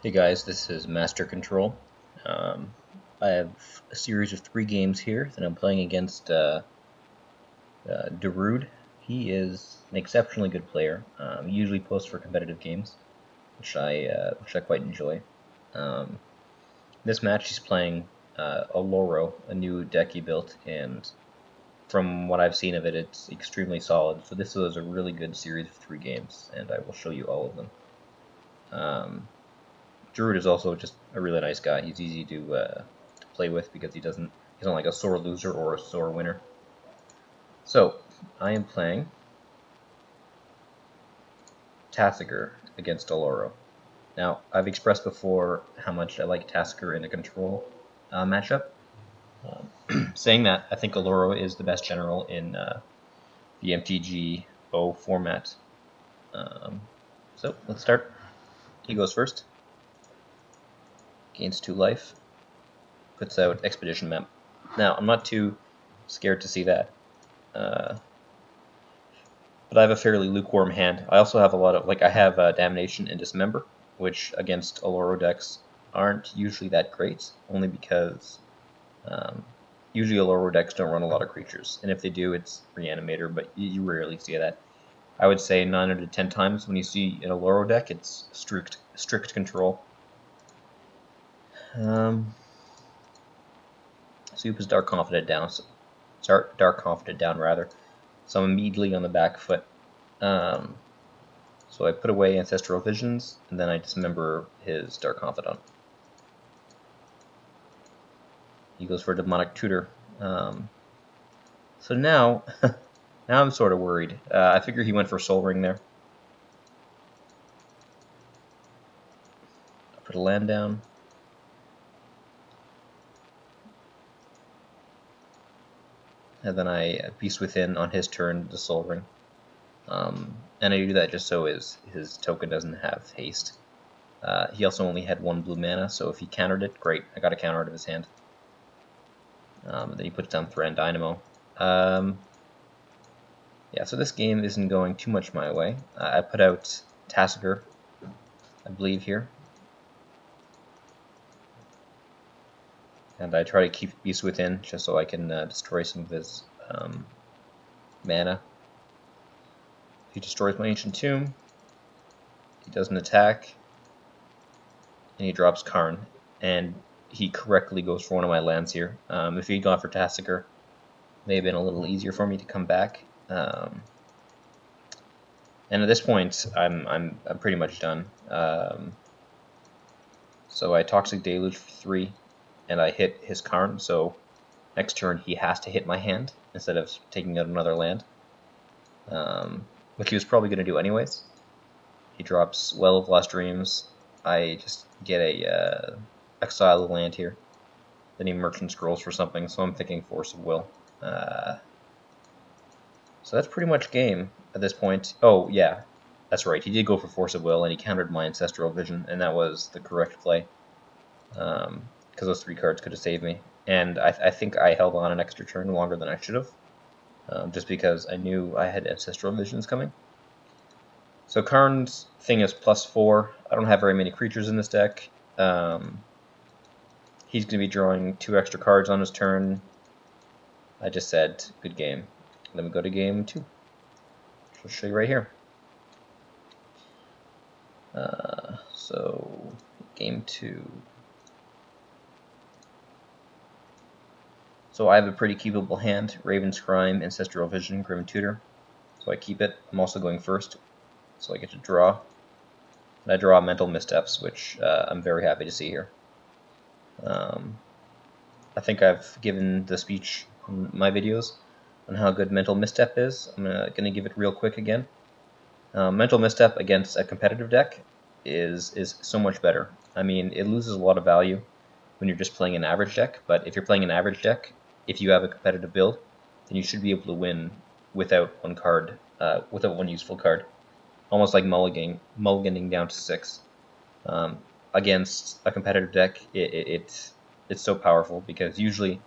Hey guys, this is Mastercontrol. Um, I have a series of 3 games here that I'm playing against DaRuDe. He is an exceptionally good player. He usually posts for competitive games, which I quite enjoy. Um, this match he's playing Oloro, a new deck he built, and from what I've seen of it, it's extremely solid. So this was a really good series of 3 games, and I will show you all of them. DaRuDe is also just a really nice guy. He's easy to play with because he's not like a sore loser or a sore winner. So I am playing Tasigur against Oloro. Now I've expressed before how much I like Tasigur in a control matchup. Saying that, I think Oloro is the best general in the MTG-0 format. So let's start. He goes first. Gains 2 life. Puts out Expedition Map. Now, I'm not too scared to see that. But I have a fairly lukewarm hand. I also have a lot of, I have Damnation and Dismember, which against Oloro decks aren't usually that great, only because usually Oloro decks don't run a lot of creatures, and if they do, it's Reanimator, but you rarely see that. I would say 9 out of 10 times when you see an Oloro deck, it's strict control. Soup is Dark Confident down. Dark Confident down, rather. So I'm immediately on the back foot. So I put away Ancestral Visions, and then I dismember his Dark Confidant. He goes for Demonic Tutor. So now, now I'm sort of worried. I figure he went for Soul Ring there. I put a land down. And then I Beast Within on his turn, the Soul Ring. And I do that just so his token doesn't have haste. He also only had 1 blue mana, so if he countered it, great. I got a counter out of his hand. Then he puts down Thran Dynamo. Yeah, so this game isn't going too much my way. I put out Tasigur, I believe, here. And I try to keep Beast Within just so I can destroy some of his mana. He destroys my Ancient Tomb. He doesn't attack. And he drops Karn. And he correctly goes for one of my lands here. If he'd gone for Tasigur, it may have been a little easier for me to come back. And at this point, I'm pretty much done. So I Toxic Deluge for 3, and I hit his Karn. So next turn he has to hit my hand instead of taking out another land, which he was probably going to do anyways. He drops Well of Lost Dreams. I just get a exile the land here. Then he Merchant Scrolls for something, so I'm thinking Force of Will. So that's pretty much game at this point. Oh, yeah, that's right. He did go for Force of Will, and he countered my Ancestral Vision, and that was the correct play. Because those 3 cards could have saved me. And I think I held on an extra turn longer than I should have. Just because I knew I had Ancestral Visions coming. So Karn's thing is +4. I don't have very many creatures in this deck. He's going to be drawing 2 extra cards on his turn. I just said, good game. Then we go to game 2. I'll show you right here. So, game 2. So I have a pretty keepable hand. Raven's Crime, Ancestral Vision, Grim Tutor. So I keep it. I'm also going first, so I get to draw. And I draw Mental Missteps, which I'm very happy to see here. I think I've given the speech on my videos on how good Mental Misstep is. I'm going to give it real quick again. Mental Misstep against a competitive deck is so much better. I mean, it loses a lot of value when you're just playing an average deck, but if you're playing an average deck, if you have a competitive build, then you should be able to win without one useful card. Almost like mulliganing down to 6. Against a competitive deck, it's so powerful because usually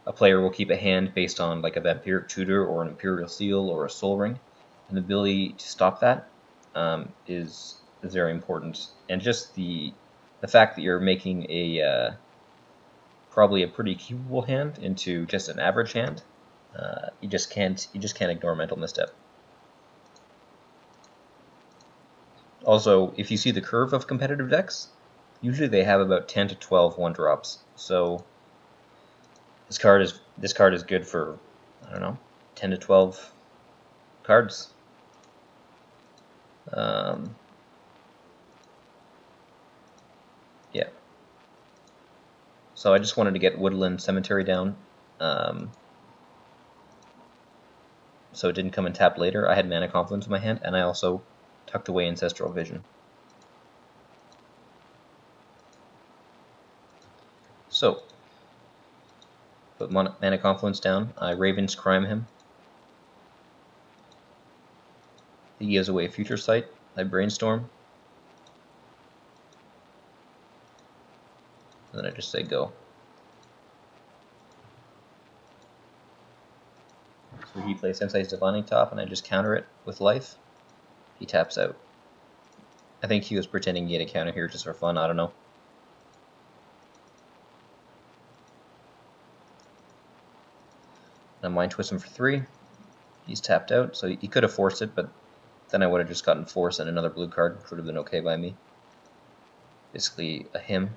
a player will keep a hand based on like a Vampiric Tutor or an Imperial Seal or a Soul Ring, and the ability to stop that is is very important, and just the fact that you're making a probably a pretty keepable hand into just an average hand. You just can't ignore mental misstep. Also, if you see the curve of competitive decks, usually they have about 10 to 12 1-drops. So this card is good for, I don't know, 10 to 12 cards. Yeah. So I just wanted to get Woodland Cemetery down, so it didn't come and tap later. I had Mana Confluence in my hand, and I also tucked away Ancestral Vision. So, put Mana Confluence down. I Raven's Crime him. He gives away Future Sight. I Brainstorm. And then I just say go. So he plays Sensei's Divining Top, and I just counter it with life. He taps out. I think he was pretending he had a counter here just for fun, I don't know. I Mind Twist him for 3. He's tapped out, so he could have forced it, but then I would have just gotten Force and another blue card, which would have been okay by me. Basically a him.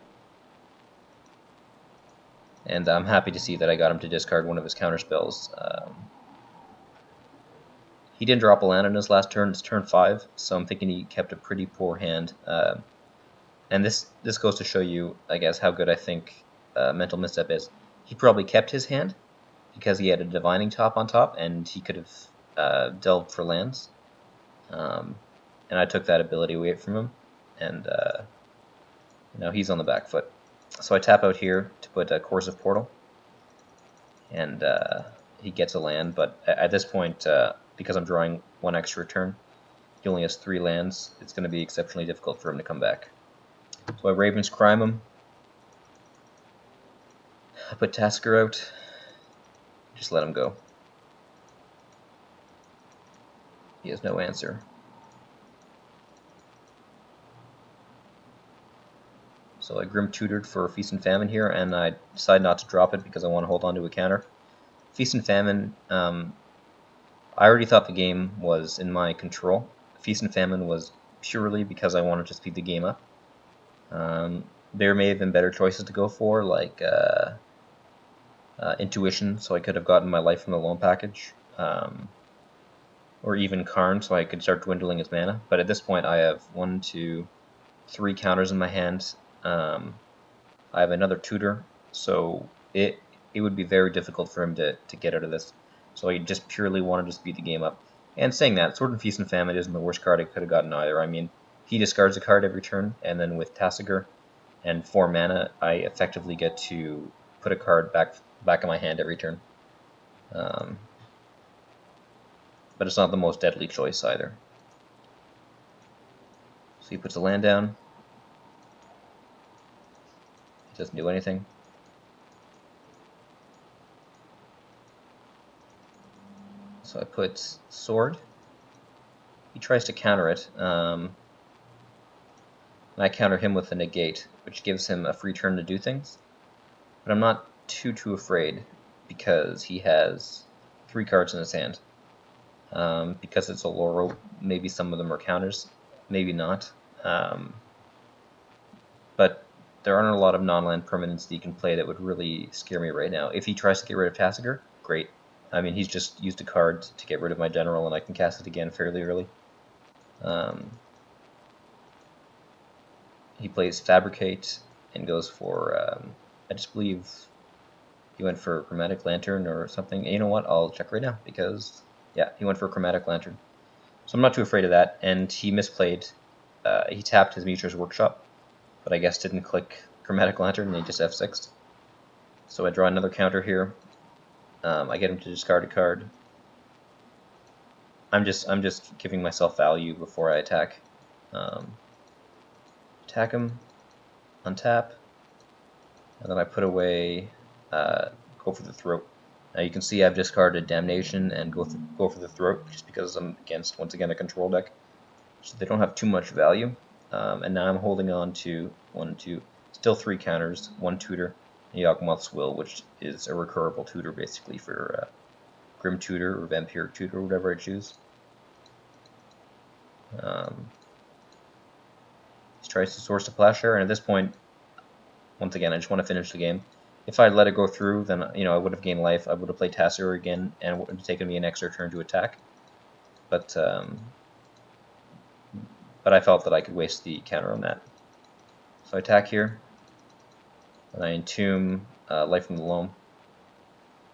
And I'm happy to see that I got him to discard one of his counter spells. He didn't drop a land on his last turn. It's turn 5, so I'm thinking he kept a pretty poor hand. And this goes to show you, I guess, how good I think Mental Misstep is. He probably kept his hand because he had a Divining Top on top, and he could have delved for lands. And I took that ability away from him, and now he's on the back foot. So I tap out here to put a Corrosive Portal, and he gets a land, but at this point, because I'm drawing 1 extra turn, he only has 3 lands. It's going to be exceptionally difficult for him to come back. So I Raven's Crime him. I put Tasigur out. Just let him go. He has no answer. So I Grim Tutored for Feast and Famine here, and I decide not to drop it because I want to hold on to a counter. Feast and Famine, I already thought the game was in my control. Feast and Famine was purely because I wanted to speed the game up. There may have been better choices to go for, like Intuition, so I could have gotten my life from the loan package, or even Karn, so I could start dwindling his mana. But at this point, I have 1, 2, 3 counters in my hand. I have another tutor, so it would be very difficult for him to get out of this. So I just purely wanted to speed the game up. And saying that, Sword and Feast and Famine isn't the worst card I could have gotten either. I mean, he discards a card every turn, and then with Tasigur and 4 mana, I effectively get to put a card back in my hand every turn. But it's not the most deadly choice either. So he puts a land down. He doesn't do anything. So I put Sword. He tries to counter it. And I counter him with a negate, which gives him a free turn to do things. But I'm not too afraid because he has 3 cards in his hand. Because it's Oloro, maybe some of them are counters, maybe not. But there aren't a lot of non-land permanents that he can play that would really scare me right now. If he tries to get rid of Tasigur, great. I mean, he's just used a card to get rid of my general, and I can cast it again fairly early. He plays Fabricate and goes for, I just believe he went for Chromatic Lantern or something. And you know what? I'll check right now because, yeah, he went for Chromatic Lantern. So I'm not too afraid of that, and he misplayed. He tapped his Meteor's Workshop, but I guess didn't click Chromatic Lantern, and he just F6'd. So I draw another counter here. I get him to discard a card. I'm just giving myself value before I attack. Attack him, untap, and then I put away, go for the Throat. Now you can see I've discarded Damnation and go for the Throat just because I'm against, once again, a control deck. So they don't have too much value. and now I'm holding on to still 3 counters, 1 tutor, and Yawgmoth's Will, which is a recurable tutor basically for Grim Tutor or Vampiric Tutor or whatever I choose. He tries to source a Plowshare, and at this point, once again, I just want to finish the game. If I let it go through, then I would have gained life. I would have played Tasigur again, and it would have taken me an extra turn to attack. But I felt that I could waste the counter on that. So I attack here, and I entomb Life from the Loam.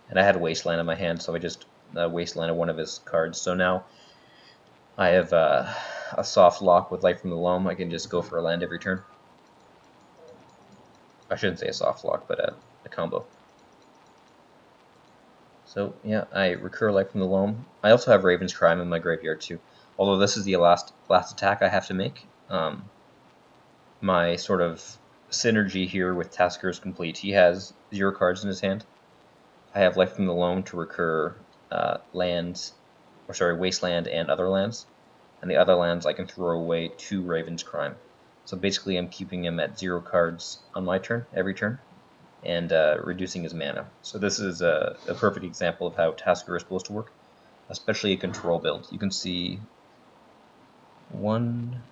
And I had a Wasteland in my hand, so I just Wastelanded one of his cards. So now I have a soft lock with Life from the Loam. I can just go for a land every turn. I shouldn't say a soft lock, but a combo. So yeah, I recur Life from the Loam. I also have Raven's Crime in my graveyard too. Although this is the last attack I have to make. My sort of synergy here with Tasigur is complete. He has 0 cards in his hand. I have Life from the Loam to recur Wasteland and other lands. And the other lands I can throw away to Raven's Crime. So basically I'm keeping him at 0 cards on my turn, every turn, and reducing his mana. So this is a perfect example of how Tasigur is supposed to work, especially a control build. You can see 1,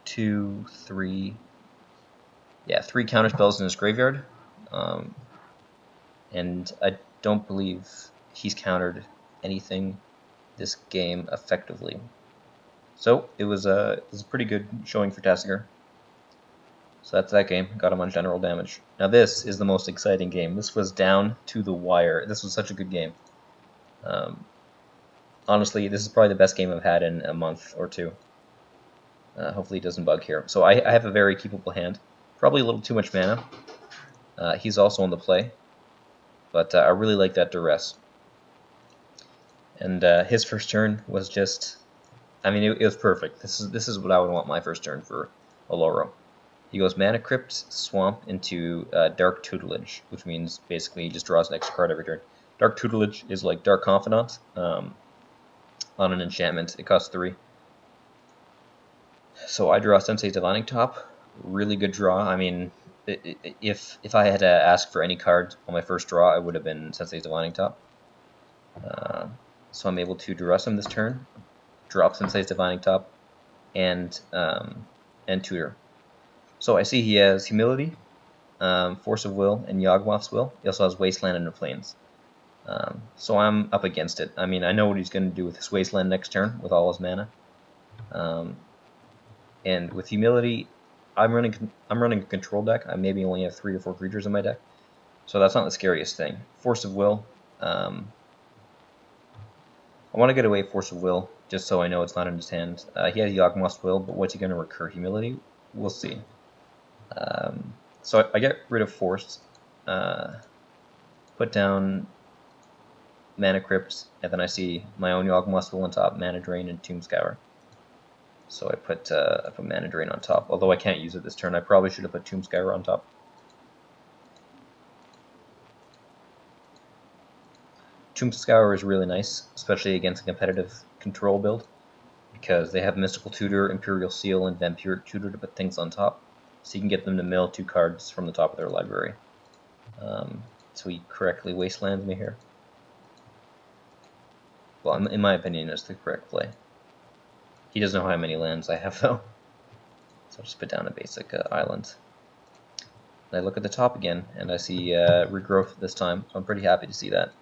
2, 3, 3 counter spells in his graveyard, and I don't believe he's countered anything this game effectively. So it was a pretty good showing for Tasigur. So that's that game. Got him on general damage. Now this is the most exciting game. This was down to the wire. This was such a good game. Honestly, this is probably the best game I've had in a month or two. Hopefully it doesn't bug here. So I have a very keepable hand. Probably a little too much mana. He's also on the play. But I really like that Duress. And his first turn was just... I mean, it was perfect. This is what I would want my first turn for Oloro. He goes Mana Crypt, Swamp into Dark Tutelage, which means basically he just draws an extra card every turn. Dark Tutelage is like Dark Confidant on an enchantment. It costs 3. So I draw Sensei's Divining Top. Really good draw. I mean, if I had to ask for any card on my first draw, it would have been Sensei's Divining Top. So I'm able to Duress him this turn. Drop Sensei's Divining Top, and Tutor. So I see he has Humility, Force of Will, and Yawgmoth's Will. He also has Wasteland and the Plains. So I'm up against it. I mean, I know what he's going to do with his Wasteland next turn with all his mana. And with Humility, I'm running a control deck. I maybe only have 3 or 4 creatures in my deck, so that's not the scariest thing. Force of Will. I want to get away Force of Will, just so I know it's not in his hand. He has Yawgmoth's Will, but what's he going to recur? Humility? We'll see. So I get rid of Force, put down Mana Crypt, and then I see my own Yawgmoth's Will on top, Mana Drain, and Tomb Scour. So I put Mana Drain on top, although I can't use it this turn. I probably should have put Tomb Scour on top. Tomb Scour is really nice, especially against a competitive control build, because they have Mystical Tutor, Imperial Seal, and Vampiric Tutor to put things on top, so you can get them to mill 2 cards from the top of their library. So he correctly wastelands me here. Well, in my opinion, it's the correct play. He doesn't know how many lands I have, though. So I'll just put down a basic island. And I look at the top again, and I see regrowth this time, so I'm pretty happy to see that.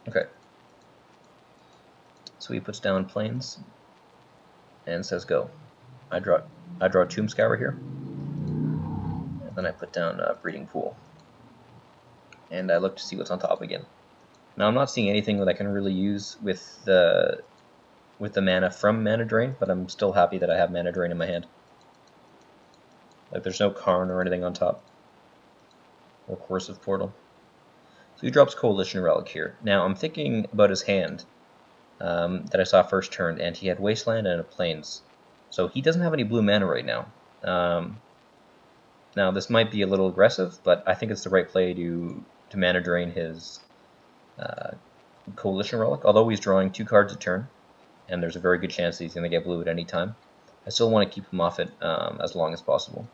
Okay. So he puts down Plains and says go. I draw Tomb Scour here. And then I put down Breeding Pool. And I look to see what's on top again. Now I'm not seeing anything that I can really use with the mana from Mana Drain, but I'm still happy that I have Mana Drain in my hand. Like there's no Karn or anything on top. Or Coercive Portal. So he drops Coalition Relic here. Now I'm thinking about his hand that I saw first turn, and he had Wasteland and a Plains. So he doesn't have any blue mana right now. Now this might be a little aggressive, but I think it's the right play to Mana Drain his Coalition Relic. Although he's drawing 2 cards a turn, and there's a very good chance that he's going to get blue at any time, I still want to keep him off it as long as possible.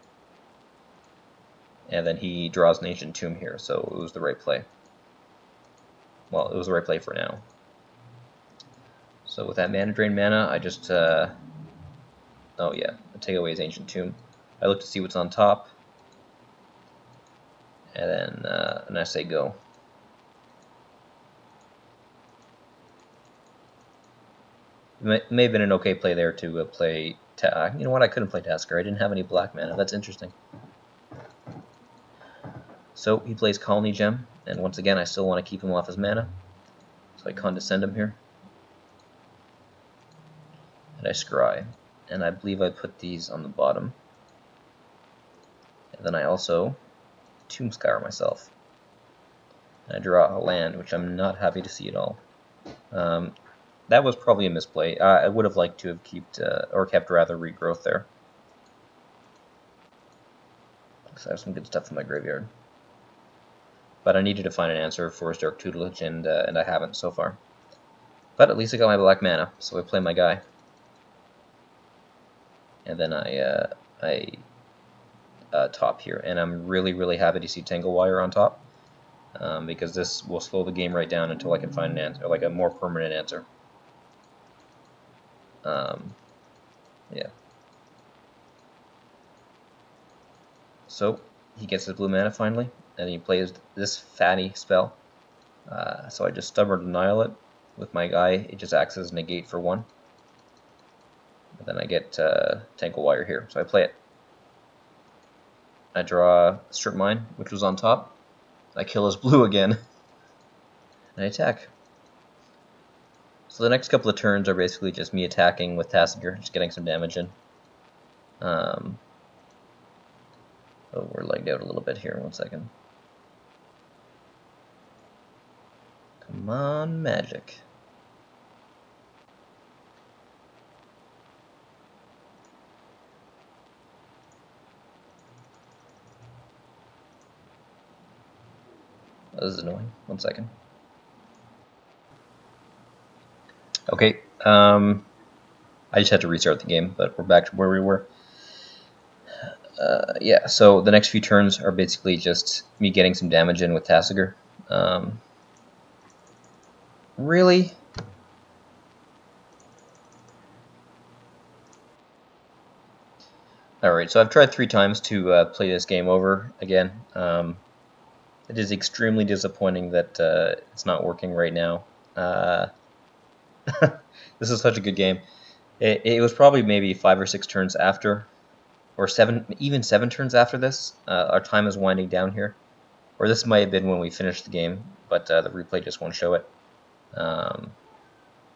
And then he draws an Ancient Tomb here, so it was the right play. Well, it was the right play for now. So with that mana drain mana, I just oh yeah, I take away his Ancient Tomb. I look to see what's on top, and then I say go. It may have been an okay play there to play. You know what? I couldn't play Tasigur. I didn't have any black mana. That's interesting. So he plays Colony Gem, and once again, I still want to keep him off his mana. So I condescend him here, and I scry. And I believe I put these on the bottom. And then I also Tombscour myself. And I draw a land, which I'm not happy to see at all. That was probably a misplay. I would have liked to have kept rather Regrowth there. Because I have some good stuff in my graveyard. But I needed to find an answer for his Dark Tutelage, and I haven't so far. But at least I got my black mana, so I play my guy. And then I top here, and I'm really happy to see Tangle Wire on top, because this will slow the game right down until I can find an answer, like a more permanent answer. Yeah. So he gets his blue mana finally, and he plays this fatty spell. So I just Stubborn Denial it with my guy. It just acts as negate for 1. And then I get Tangle Wire here, so I play it. I draw Strip Mine, which was on top. I kill his blue again, and I attack. So the next couple of turns are basically just me attacking with Tasigur, just getting some damage in. Oh, we're lagged out a little bit here. 1 second. Come on, magic. This is annoying. 1 second. Okay, I just had to restart the game, but we're back to where we were. Yeah, so the next few turns are basically just me getting some damage in with Tasigur. Really? Alright, so I've tried 3 times to play this game over again. It is extremely disappointing that it's not working right now. This is such a good game. It was probably maybe 5 or 6 turns after, or 7, even 7 turns after this. Our time is winding down here. Or this might have been when we finished the game, but the replay just won't show it.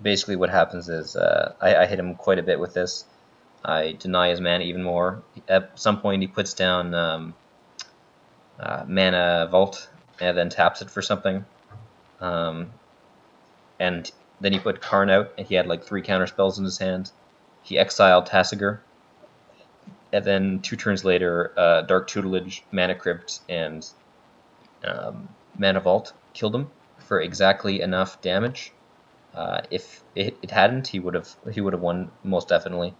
Basically what happens is I hit him quite a bit with this. I deny his mana even more. At some point he puts down Mana Vault and then taps it for something. And then he put Karn out, and he had like 3 counter spells in his hand. He exiled Tasigur, and then 2 turns later, Dark Tutelage, Mana Crypt, and Mana Vault killed him for exactly enough damage. If it hadn't, he would have won most definitely,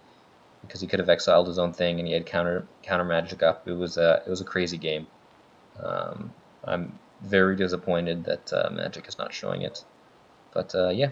because he could have exiled his own thing, and he had counter magic up. It was a crazy game. I'm very disappointed that Magic is not showing it, but yeah.